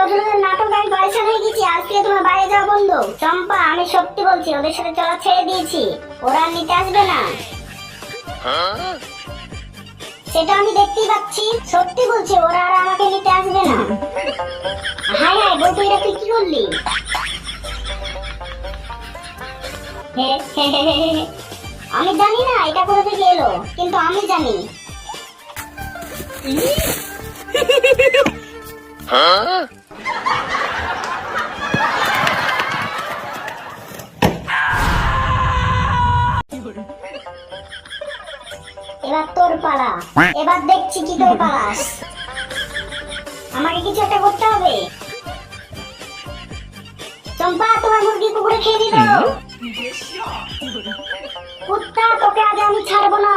বছরের নাটক আমি পয়সা হয়ে গেছি, আজকে তোমার বাইরে যাওয়া বন্ধ। চম্পা আমি সত্যি বলছি, ওদের সাথে চলা ছেড়ে দিয়েছি, ওরা আর নিতে আসবে না। সেটা আমি দেখতেই পাচ্ছি, সত্যি বলছি ওরা আর আমাকে নিতে আসবে না। হাই হাই বলতো, এটা তুই কি করলি? আমি জানি না এটা কোথা থেকে এলো, কিন্তু আমি জানি। এবার তোর পালা, এবার দেখছি কি করে পালাস। আমাকে কিছু একটা করতে হবে। চম্পা তোমার মুরগি কুকুরে খেয়ে দিল। কুত্তা তোকে আজ আমি ছাড়বো না।